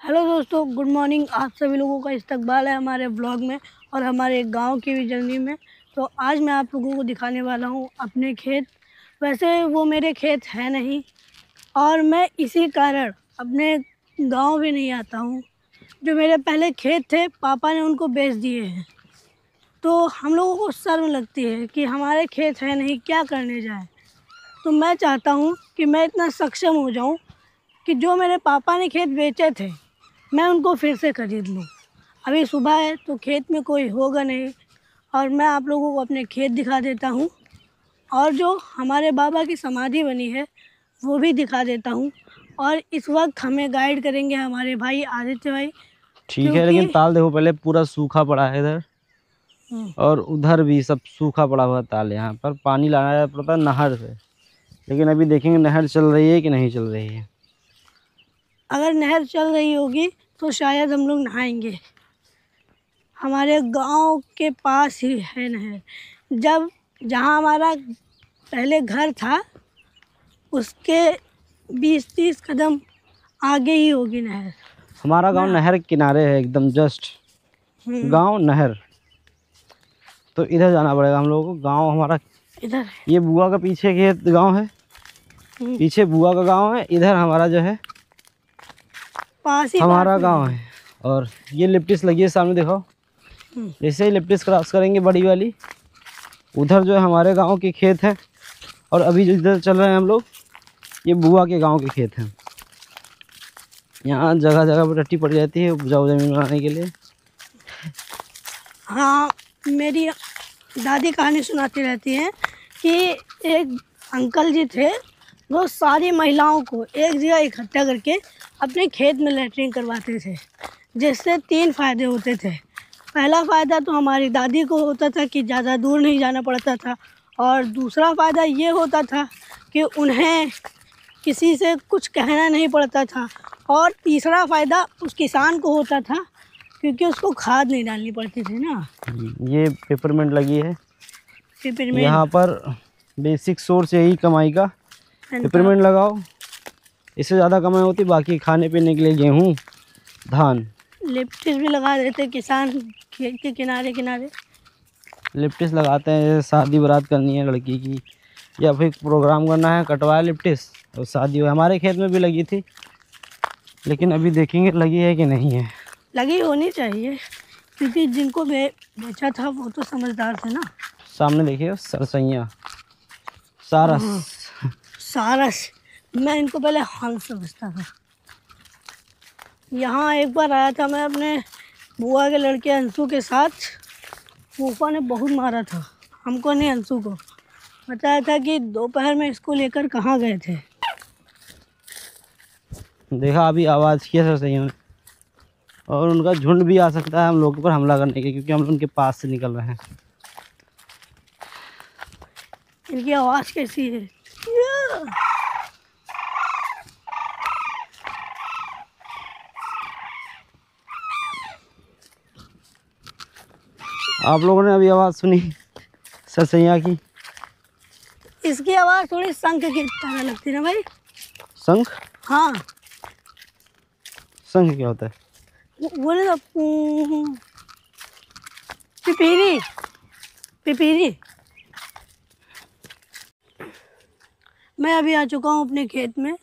Hello दोस्तों, good morning. आप सभी लोगों का इस्तकबाल है हमारे व्लॉग में और हमारे गांव की भी जर्नी में। तो आज मैं आप लोगों को दिखाने वाला हूं अपने खेत। वैसे वो मेरे खेत है नहीं और मैं इसी कारण अपने गांव भी नहीं आता हूं। जो मेरे पहले खेत थे, पापा ने उनको बेच दिए हैं। तो हम लोगों को शर्म लगती है कि हमारे खेत है नहीं, क्या करने जाए। तो मैं चाहता हूँ कि मैं इतना सक्षम हो जाऊँ कि जो मेरे पापा ने खेत बेचे थे मैं उनको फिर से खरीद लूँ। अभी सुबह है तो खेत में कोई होगा नहीं और मैं आप लोगों को अपने खेत दिखा देता हूँ और जो हमारे बाबा की समाधि बनी है वो भी दिखा देता हूँ। और इस वक्त हमें गाइड करेंगे हमारे भाई आदित्य भाई, ठीक है, क्योंकि लेकिन ताल देखो पहले पूरा सूखा पड़ा है इधर और उधर भी सब सूखा पड़ा हुआ ताल। यहाँ पर पानी लाना पड़ता है नहर से, लेकिन अभी देखेंगे नहर चल रही है कि नहीं चल रही है। अगर नहर चल रही होगी तो शायद हम लोग नहाएंगे। हमारे गांव के पास ही है नहर। जहां हमारा पहले घर था उसके 20-30 कदम आगे ही होगी नहर। हमारा गांव मैं नहर के किनारे है एकदम जस्ट। गांव नहर तो इधर जाना पड़ेगा हम लोगों को। गांव हमारा इधर ये बुआ का पीछे खेत गांव है, पीछे बुआ का गांव है, इधर हमारा जो है पास हमारा में गांव है। और ये लिप्टिस लगी है सामने देखो। जैसे ही लिप्टिस क्रॉस करेंगे बड़ी वाली, उधर जो है हमारे गांव के खेत है। और अभी जो इधर चल रहे हैं हम लोग, ये बुआ के गांव के खेत हैं। यहाँ जगह जगह पर टट्टी पड़ जाती है उपजाऊ जमीन बनाने के लिए। हाँ, मेरी दादी कहानी सुनाती रहती हैं कि एक अंकल जी थे, वो सारी महिलाओं को एक जगह इकट्ठा करके अपने खेत में लैट्रिन करवाते थे, जिससे 3 फ़ायदे होते थे। पहला फ़ायदा तो हमारी दादी को होता था कि ज़्यादा दूर नहीं जाना पड़ता था, और दूसरा फ़ायदा ये होता था कि उन्हें किसी से कुछ कहना नहीं पड़ता था, और तीसरा फ़ायदा उस किसान को होता था क्योंकि उसको खाद नहीं डालनी पड़ती थी ना। ये पेपरमिंट लगी है पेपरमिंट यहाँ पर। बेसिक सोर्स यही कमाई का। पेपरमिंट लगाओ, इससे ज़्यादा कमाई होती। बाकी खाने पीने के लिए गेहूँ, धान। लिप्टिस भी लगा देते किसान खेत के किनारे किनारे। लिप्टिस लगाते हैं, शादी बारात करनी है लड़की की या फिर प्रोग्राम करना है, कटवाया लिप्टिस और शादी हुई। हमारे खेत में भी लगी थी, लेकिन अभी देखेंगे लगी है कि नहीं है। लगी होनी चाहिए क्योंकि जिनको बेचा था वो तो समझदार थे ना। सामने देखिए सरसैया, सारस। सारस, मैं इनको पहले हल समझता था। यहाँ एक बार आया था मैं अपने बुआ के लड़के अंशु के साथ। फूफा ने बहुत मारा था हमको नहीं, अंशु को। बताया था कि दोपहर में इसको लेकर कहाँ गए थे। देखा अभी आवाज़ किया सरसैया ने, और उनका झुंड भी आ सकता है हम लोग पर हमला करने के, क्योंकि हम लोग उनके पास से निकल रहे हैं। इनकी आवाज़ कैसी है। आप लोगों ने अभी आवाज़ सुनी सरसैया की? इसकी आवाज़ थोड़ी शंख की तरह लगती है ना भाई। शंख? हाँ, शंख क्या होता है? बोले तो पिपीरी पिपीरी। मैं अभी आ चुका हूँ अपने खेत में।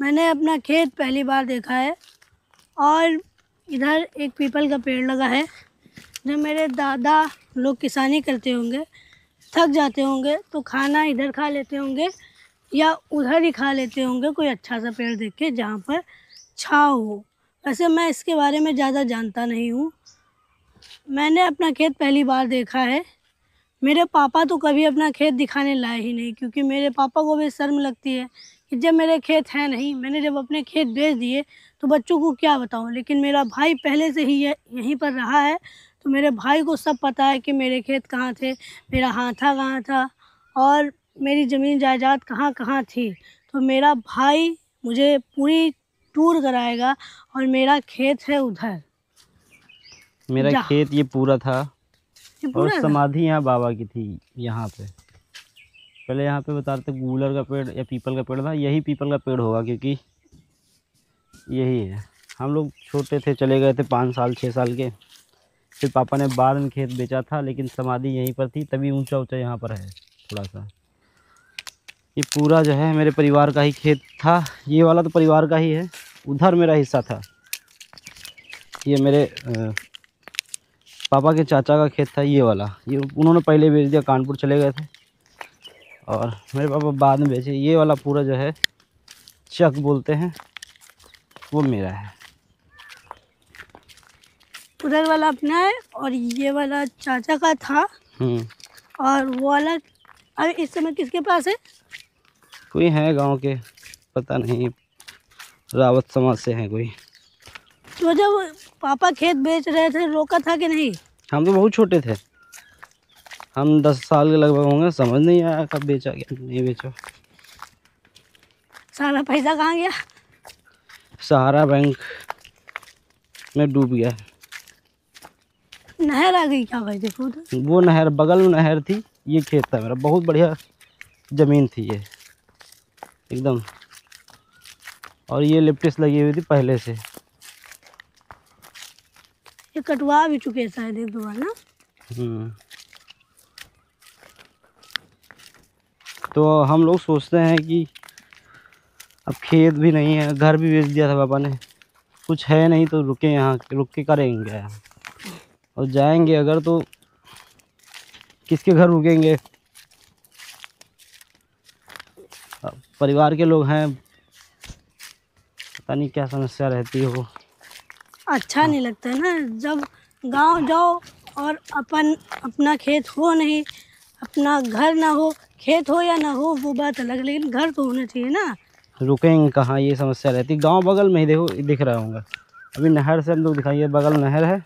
मैंने अपना खेत पहली बार देखा है और इधर एक पीपल का पेड़ लगा है। जब मेरे दादा लोग किसानी करते होंगे, थक जाते होंगे तो खाना इधर खा लेते होंगे या उधर ही खा लेते होंगे, कोई अच्छा सा पेड़ देख के जहाँ पर छाँव हो। वैसे मैं इसके बारे में ज़्यादा जानता नहीं हूँ। मैंने अपना खेत पहली बार देखा है। मेरे पापा तो कभी अपना खेत दिखाने लाए ही नहीं, क्योंकि मेरे पापा को भी शर्म लगती है कि जब मेरे खेत है नहीं, मैंने जब अपने खेत बेच दिए तो बच्चों को क्या बताऊं। लेकिन मेरा भाई पहले से ही यहीं पर रहा है, तो मेरे भाई को सब पता है कि मेरे खेत कहाँ थे, मेरा हाथा कहाँ था और मेरी ज़मीन जायदाद कहाँ कहाँ थी। तो मेरा भाई मुझे पूरी टूर कराएगा और मेरा खेत है उधर। मेरा खेत ये पूरा था और पूरा समाधि यहाँ बाबा की थी। यहाँ पे पहले यहाँ पे बता रहे थे गूलर का पेड़ या पीपल का पेड़ था। यही पीपल का पेड़ होगा क्योंकि यही है। हम लोग छोटे थे, चले गए थे 5 साल 6 साल के। फिर पापा ने बाद में खेत बेचा था, लेकिन समाधि यहीं पर थी, तभी ऊंचा ऊंचा यहाँ पर है थोड़ा सा। ये पूरा जो है मेरे परिवार का ही खेत था। ये वाला तो परिवार का ही है, उधर मेरा हिस्सा था। ये मेरे पापा के चाचा का खेत था ये वाला। ये उन्होंने पहले बेच दिया, कानपुर चले गए थे, और मेरे पापा बाद में बेचे। ये वाला पूरा जो है चक बोलते हैं, वो मेरा है। उधर वाला अपना है और ये वाला चाचा का था। और वो वाला अरे इस समय किसके पास है? कोई है गांव के, पता नहीं, रावत समाज से है कोई। तो जब पापा खेत बेच रहे थे रोका था कि नहीं? हम तो बहुत छोटे थे, हम 10 साल के लगभग होंगे, समझ नहीं आया कब बेचा क्या नहीं बेचा। सारा पैसा कहाँ गया? सहारा बैंक में डूब गया। नहर आ गई क्या भाई? देखो तो। वो नहर, बगल में नहर थी, ये खेत था मेरा, बहुत बढ़िया ज़मीन थी ये एकदम। और ये लिप्टिस लगी हुई थी पहले से। ये कटवा भी चुके हैं शायद एक दो बार ना। तो हम लोग सोचते हैं कि अब खेत भी नहीं है, घर भी बेच दिया था पापा ने, कुछ है नहीं तो रुके यहाँ, रुक के करेंगे यहाँ, और जाएंगे अगर तो किसके घर रुकेंगे। अब परिवार के लोग हैं, पता नहीं क्या समस्या रहती हो। अच्छा नहीं लगता है ना जब गांव जाओ और अपना खेत हो नहीं, अपना घर ना हो। खेत हो या ना हो वो बात अलग, लेकिन घर तो होना चाहिए ना। रुकेंगे कहाँ, ये समस्या रहती। गांव बगल में ही देखो दिख रहा होगा, अभी नहर से हम लोग दिखाइए, बगल नहर है,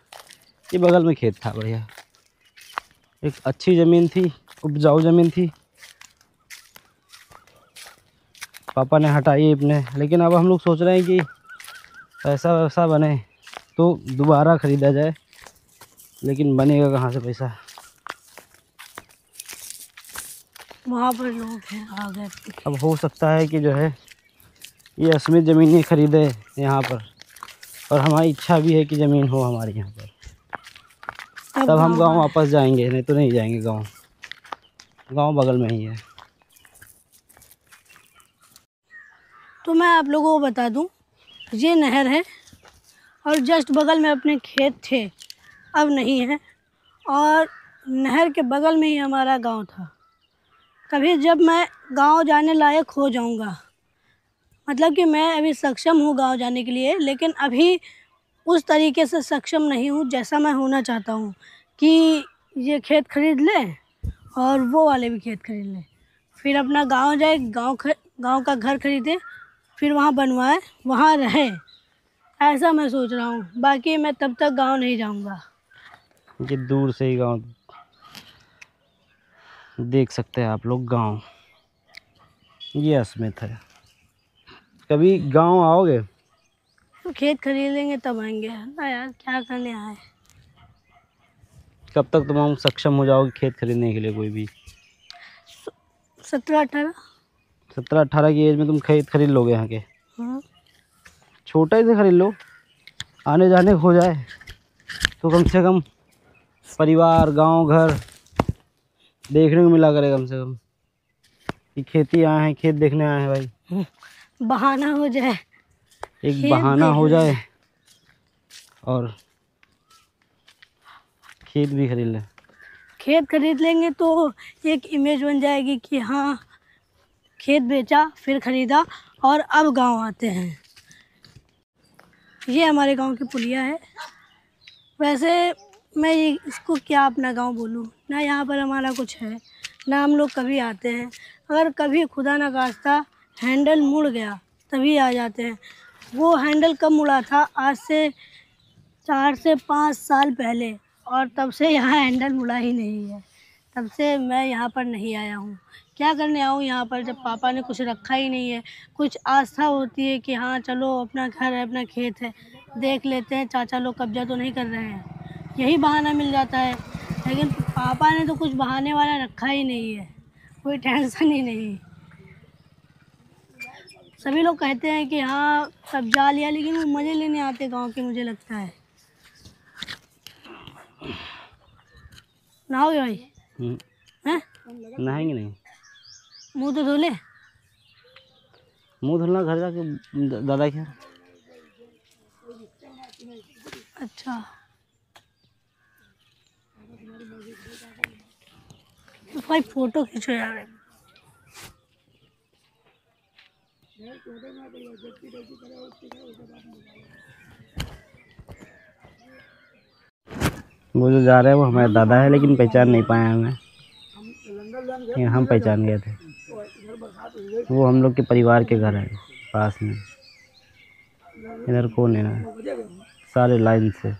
ये बगल में खेत था बढ़िया, एक अच्छी ज़मीन थी, उपजाऊ ज़मीन थी, पापा ने हटाई अपने। लेकिन अब हम लोग सोच रहे हैं कि पैसा वैसा बने तो दोबारा ख़रीदा जाए, लेकिन बनेगा कहाँ से पैसा। वहाँ पर लोग हैं आ गए। अब हो सकता है कि जो है ये अस्मित ज़मीन ही खरीदे यहाँ पर, और हमारी इच्छा भी है कि ज़मीन हो हमारे यहाँ पर, तब हम गांव वापस जाएंगे, नहीं तो नहीं जाएंगे गांव। गांव बगल में ही है। तो मैं आप लोगों को बता दूं, ये नहर है और जस्ट बगल में अपने खेत थे, अब नहीं है, और नहर के बगल में ही हमारा गांव था। कभी जब मैं गांव जाने लायक हो जाऊंगा, मतलब कि मैं अभी सक्षम हूँ गांव जाने के लिए, लेकिन अभी उस तरीके से सक्षम नहीं हूँ जैसा मैं होना चाहता हूँ कि ये खेत खरीद लें और वो वाले भी खेत खरीद लें, फिर अपना गांव जाए, गांव का घर खरीदे, फिर वहाँ बनवाए, वहाँ रहे। ऐसा मैं सोच रहा हूँ। बाकी मैं तब तक गांव नहीं जाऊँगा। ये दूर से ही गांव देख सकते हैं आप लोग। गांव ये अस्मित है। कभी गांव आओगे? तो खेत खरीद लेंगे तब आएंगे ना यार, क्या करने आए। कब तक तुम सक्षम हो जाओगे खेत खरीदने के लिए? कोई भी 17-18 की एज में तुम खेत खरीद लोगे यहाँ के? छोटा ही से खरीद लो, आने जाने हो जाए तो कम से कम परिवार, गांव, घर देखने को मिला करे कम से कम कि खेती आए हैं, खेत देखने आए हैं भाई। बहाना हो जाए, एक बहाना हो जाए और खेत भी खरीद लें। खेत खरीद लेंगे तो एक इमेज बन जाएगी कि हाँ खेत बेचा फिर खरीदा और अब गांव आते हैं। ये हमारे गांव की पुलिया है। वैसे मैं इसको क्या अपना गांव बोलूँ ना, यहाँ पर हमारा कुछ है ना, हम लोग कभी आते हैं। अगर कभी खुदा ना खास्ता हैंडल मुड़ गया तभी आ जाते हैं। वो हैंडल कब मुड़ा था? आज से 4 से 5 साल पहले, और तब से यहाँ हैंडल मुड़ा ही नहीं है। तब से मैं यहाँ पर नहीं आया हूँ। क्या करने आऊँ यहाँ पर जब पापा ने कुछ रखा ही नहीं है। कुछ आस्था होती है कि हाँ चलो अपना घर है, अपना खेत है, देख लेते हैं चाचा लोग कब्जा तो नहीं कर रहे हैं, यही बहाना मिल जाता है। लेकिन पापा ने तो कुछ बहाने वाला रखा ही नहीं है, कोई टेंशन ही नहीं। सभी लोग कहते हैं कि हाँ सब जा लिया, लेकिन वो मज़े लेने आते गांव के, मुझे लगता है। नहाओगे भाई? हैं? नहाएंगे नहीं, मुँह तो धो ले। मुँह धुलना घर जाके दादा के। अच्छा, तो भाई फोटो खींचो यार। वो जो जा रहे हैं वो हमारे दादा है, लेकिन पहचान नहीं पाए हमें। ये हम पहचान गए थे। वो हम लोग के परिवार के घर है पास में। इधर कौन है ना, सारे लाइन से।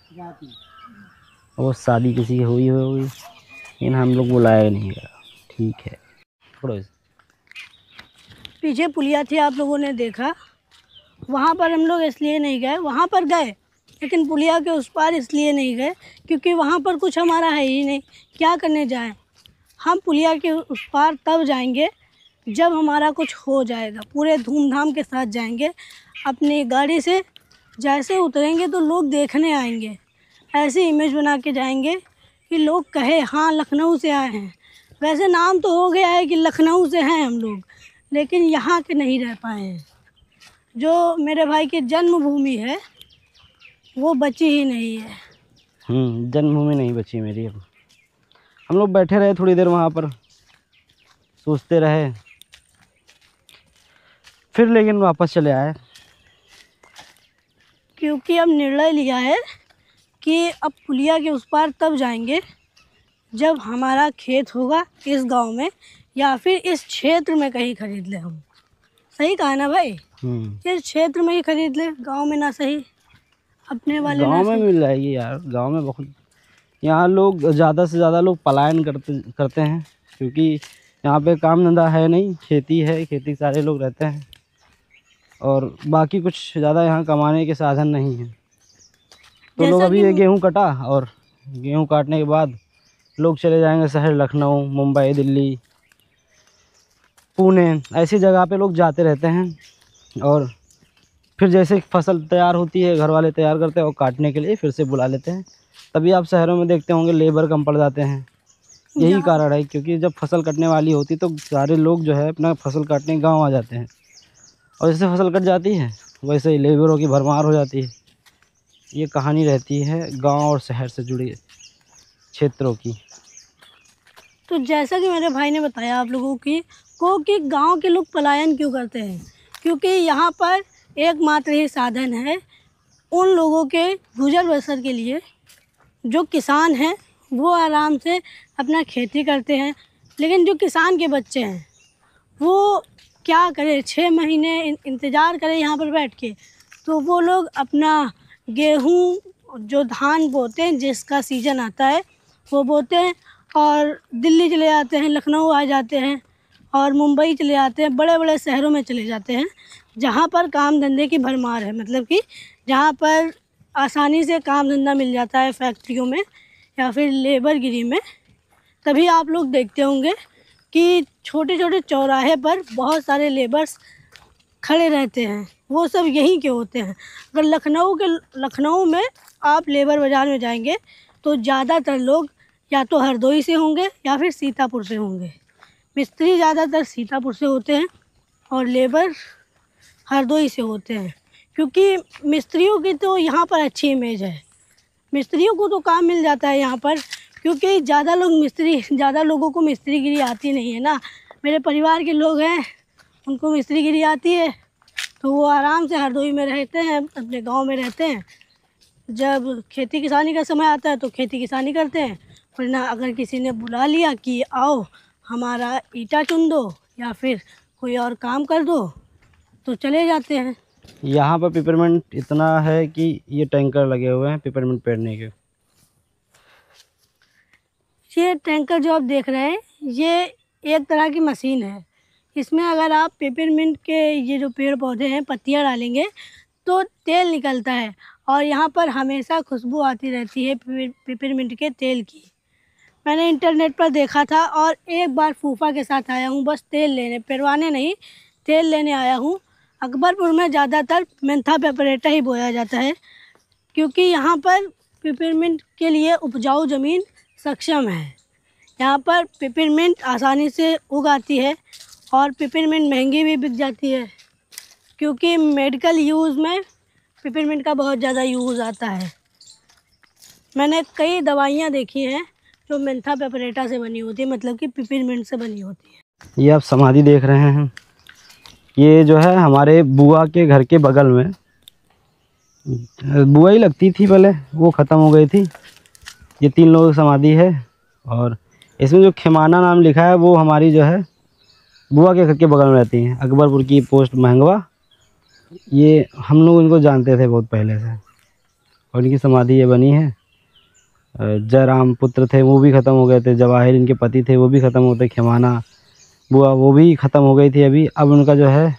वो शादी किसी की हुई होगी, लेकिन हम लोग बुलाया नहीं गया। ठीक है, पकड़ो इसे। पीछे पुलिया थी, आप लोगों ने देखा, वहाँ पर हम लोग इसलिए नहीं गए। वहाँ पर गए, लेकिन पुलिया के उस पार इसलिए नहीं गए क्योंकि वहाँ पर कुछ हमारा है ही नहीं। क्या करने जाएं? हम पुलिया के उस पार तब जाएंगे जब हमारा कुछ हो जाएगा। पूरे धूमधाम के साथ जाएंगे अपनी गाड़ी से। जैसे उतरेंगे तो लोग देखने आएंगे, ऐसी इमेज बना के जाएंगे कि लोग कहे हाँ लखनऊ से आए हैं। वैसे नाम तो हो गया है कि लखनऊ से हैं हम लोग, लेकिन यहाँ के नहीं रह पाए हैं। जो मेरे भाई की जन्मभूमि है वो बची ही नहीं है। जन्मभूमि नहीं बची मेरी। अब हम लोग बैठे रहे थोड़ी देर वहाँ पर, सोचते रहे, फिर लेकिन वापस चले आए। क्योंकि अब निर्णय लिया है कि अब पुलिया के उस पार तब जाएंगे जब हमारा खेत होगा इस गांव में, या फिर इस क्षेत्र में कहीं खरीद ले हम। सही कहा ना भाई? इस क्षेत्र में ही खरीद ले, गांव में ना सही, अपने वाले गांव में मिल जाएगी यार। गांव में बहुत, यहाँ लोग ज़्यादा से ज़्यादा लोग पलायन करते हैं, क्योंकि यहाँ पे काम धंधा है नहीं, खेती है, खेती सारे लोग रहते हैं, और बाकी कुछ ज़्यादा यहाँ कमाने के साधन नहीं हैं। तो लोग अभी ये गेहूँ कटा, और गेहूँ काटने के बाद लोग चले जाएंगे शहर, लखनऊ, मुंबई, दिल्ली, पुणे, ऐसी जगह पे लोग जाते रहते हैं। और फिर जैसे फसल तैयार होती है, घर वाले तैयार करते हैं और काटने के लिए फिर से बुला लेते हैं। तभी आप शहरों में देखते होंगे लेबर कम पड़ जाते हैं। यही कारण है, क्योंकि जब फसल कटने वाली होती तो सारे लोग जो है अपना फसल काटने गांव आ जाते हैं, और जैसे फसल कट जाती है वैसे ही लेबरों की भरमार हो जाती है। ये कहानी रहती है गांव और शहर से जुड़ी क्षेत्रों की। तो जैसा कि मेरे भाई ने बताया आप लोगों को कि गांव के लोग पलायन क्यों करते हैं, क्योंकि यहाँ पर एकमात्र ही साधन है उन लोगों के गुजर बसर के लिए। जो किसान हैं वो आराम से अपना खेती करते हैं, लेकिन जो किसान के बच्चे हैं वो क्या करें, 6 महीने इंतज़ार करें यहाँ पर बैठ के। तो वो लोग अपना गेहूँ, जो धान बोते हैं, जिसका सीज़न आता है वो बोते हैं, और दिल्ली चले जाते हैं, लखनऊ आ जाते हैं, और मुंबई चले जाते हैं, बड़े बड़े शहरों में चले जाते हैं जहाँ पर काम धंधे की भरमार है। मतलब कि जहाँ पर आसानी से काम धंधा मिल जाता है, फैक्ट्रियों में या फिर लेबरगिरी में। तभी आप लोग देखते होंगे कि छोटे छोटे चौराहे पर बहुत सारे लेबर्स खड़े रहते हैं। वो सब यहीं के होते हैं। अगर लखनऊ में आप लेबर बाज़ार में जाएंगे तो ज़्यादातर लोग या तो हरदोई से होंगे या फिर सीतापुर से होंगे। मिस्त्री ज़्यादातर सीतापुर से होते हैं और लेबर हरदोई से होते हैं, क्योंकि मिस्त्रियों की तो यहाँ पर अच्छी इमेज है। मिस्त्रियों को तो काम मिल जाता है यहाँ पर, क्योंकि ज़्यादा लोगों को मिस्त्रीगिरी आती नहीं है ना। मेरे परिवार के लोग हैं, उनको मिस्त्रीगिरी आती है, तो वो आराम से हरदोई में रहते हैं, अपने गांव में रहते हैं। जब खेती किसानी का समय आता है तो खेती किसानी करते हैं, वरना अगर किसी ने बुला लिया कि आओ हमारा ईंटा चुन दो या फिर कोई और काम कर दो, तो चले जाते हैं। यहाँ पर पिपरमेंट इतना है कि ये टैंकर लगे हुए हैं पिपरमेंट पेड़ने के। ये टैंकर जो आप देख रहे हैं, ये एक तरह की मशीन है। इसमें अगर आप पेपरमिंट के ये जो पेड़ पौधे हैं पत्तियाँ डालेंगे तो तेल निकलता है, और यहाँ पर हमेशा खुशबू आती रहती है पेपरमिंट के तेल की। मैंने इंटरनेट पर देखा था, और एक बार फूफा के साथ आया हूँ बस तेल लेने, पेरवाने नहीं, तेल लेने आया हूँ। अकबरपुर में ज़्यादातर मेंथा पेपरेटा ही बोया जाता है, क्योंकि यहाँ पर पिपरमिंट के लिए उपजाऊ ज़मीन सक्षम है। यहाँ पर पिपरमिंट आसानी से उग आती है और पिपरमिंट महंगी भी बिक जाती है, क्योंकि मेडिकल यूज़ में पिपरमिंट का बहुत ज़्यादा यूज़ आता है। मैंने कई दवाइयाँ देखी हैं जो मेंथा पेपरेटा से बनी होती है, मतलब कि पिपरमिंट से बनी होती है। ये आप समाधि देख रहे हैं, ये जो है हमारे बुआ के घर के बगल में बुआ ही लगती थी पहले, वो ख़त्म हो गई थी। ये 3 लोगों की समाधि है और इसमें जो खेमाना नाम लिखा है वो हमारी जो है बुआ के घर के बगल में रहती हैं, अकबरपुर की पोस्ट महंगवा। ये हम लोग इनको जानते थे बहुत पहले से और इनकी समाधि ये बनी है। जयराम पुत्र थे वो भी ख़त्म हो गए थे, जवाहिर इनके पति थे वो भी ख़त्म हो गए, खेमाना बुआ वो भी ख़त्म हो गई थी अभी। अब उनका जो है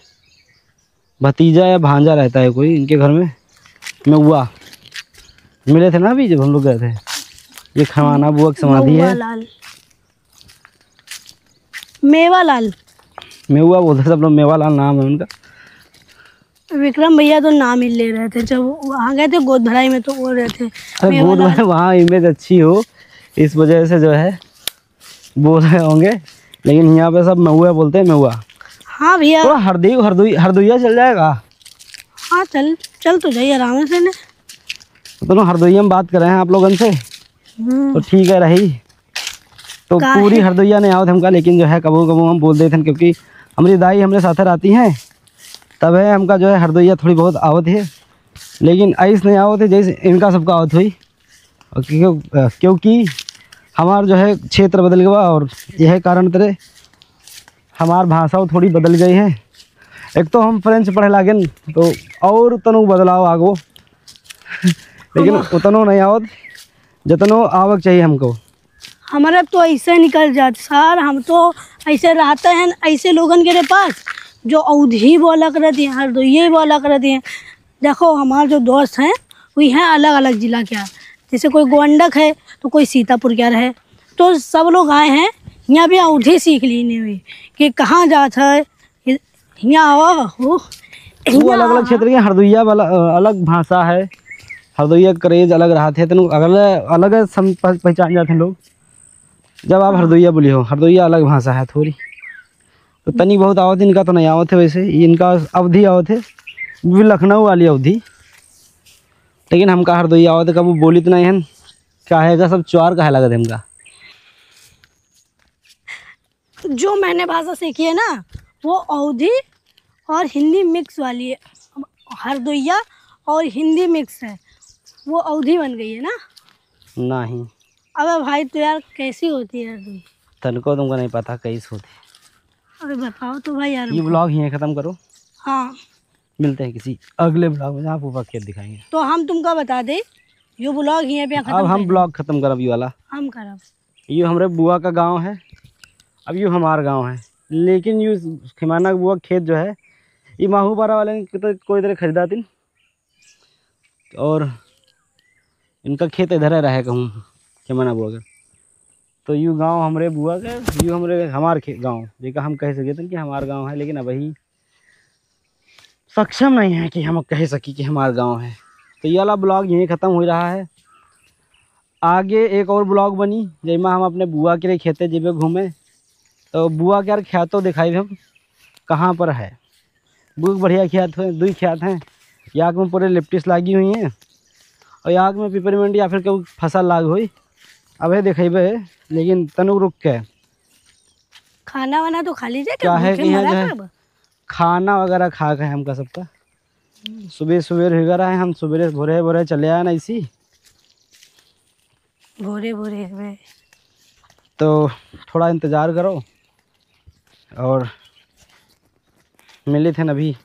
भतीजा या भांजा रहता है कोई इनके घर में, मेवा मिले थे ना अभी जब हम लोग गए थे। ये खेमाना बुआ की समाधि है। मेवालाल मेवा बोलते सब लोग, मेवालाल नाम है उनका। विक्रम भैया तो नाम ही ले रहे थे जब वहाँ गए थे गोद भराई में, तो वो रहे थे अरे गोद भराई वहाँ इमेज अच्छी हो इस वजह से जो है बोल रहे होंगे, लेकिन यहाँ पे सब महुआ बोलते हैं, महुआ। हाँ भैया, तो हरदोइया चल जाएगा। हाँ चल तो जाइए आराम से ने। तो हरदोइया में बात कर रहे हैं आप लोगों से, तो ठीक है रही। तो पूरी हरदोइया नहीं आवत हमका, लेकिन जो है कबू कबू हम बोल देते हैं, क्योंकि हमारी दाई हमारे साथ रहती हैं, तब है हमका जो है हरदोइया थोड़ी बहुत आवत है, लेकिन ऐस नहीं आवत है जैसे इनका सबका आवत हुई। क्योंकि हमार जो है क्षेत्र बदल गया और यह कारण तरह हमार भाषा थोड़ी बदल गई है। एक तो हम फ्रेंच पढ़े लागेन तो और तनु बदलाव आगो लेकिन उतनो नहीं आवत जितनो आवक चाहिए हमको। हमारे तो ऐसे निकल जाते सर, हम तो ऐसे रहते हैं ऐसे लोगन के पास जो अवधी बोला करती हैं, हरदोइया बोला करती हैं। देखो हमारे जो दोस्त हैं वो हैं अलग अलग ज़िला के, जैसे कोई गोंडक है तो कोई सीतापुर क्या है, तो सब लोग आए हैं यहाँ भी अवधी सीख ली नहीं हुई कि कहाँ जाता है यहाँ हो। वो अलग अलग क्षेत्र के हरदोइया वाला अलग भाषा है, हरदोइया क्रेज अलग रहा थे, तो अलग पहचान जाते हैं लोग जब आप हरदोइया बोली हो। हरदोइया अलग भाषा है थोड़ी, तो तनी बहुत आवत इनका तो नहीं आवत है, वैसे इनका अवधि आवत है, वो लखनऊ वाली अवधि, लेकिन हमका हरदोइया आवत है। कब वो बोली तो नहीं है क्या है सब चार कहे लगा हमका। जो मैंने भाषा सीखी है ना वो अवधी और हिंदी मिक्स वाली है, हरदोइया और हिंदी मिक्स है, वो अवधी बन गई है ना। नहीं अबे भाई तो यार कैसी होती है हरदोई, तनको तुमको नहीं पता कैसे होती। अरे बताओ तो भाई यार। ये ब्लॉग यहीं ख़त्म करो, हाँ मिलते हैं किसी अगले ब्लॉग में जहाँ पूरा खेत दिखाएंगे। तो हम तुमको बता दे यो ब्लॉग यहीं पे खत्म। अब हम ब्लॉग ख़त्म करब ये वाला, हम करब। ये हमारे बुआ का गांव है, अब ये हमारा गांव है, लेकिन ये खेमाना बुआ खेत जो है ये माहूपारा वाले ने तो कोई तरह खरीदा थी और इनका खेत इधर है रहे कहूँ खेमाना बुआ का। तो यूँ गांव हमारे बुआ का, यूँ हमारे गांव जेका हम कह सके थे कि हमारा गांव है, लेकिन अभी सक्षम नहीं है कि हम कह सकी कि हमारा गांव है। तो ये वाला ब्लॉग यहीं ख़त्म हो रहा है। आगे एक और ब्लॉग बनी जिसमें हम अपने बुआ के लिए खेते जेबे घूमे, तो बुआ के यार खेतों दिखाई हम कहाँ पर है। बुआ बढ़िया खेत है, 2 खेत हैं, याक में पूरे लिप्टिस लागी हुई हैं और याक में पिपरमिंट या फिर कोई फसल लाग हुई। अब देखेबे लेकिन तनु रुक के खाना वाना तो खा लीजिए, क्या है कि यहाँ जो है खाना वगैरह खा गए हमका सबका। सुबह सुबह वगैरह है, हम सुबह भोरे भोरे चले आए ना इसी भोरे भोरे, तो थोड़ा इंतज़ार करो और मिले थे अभी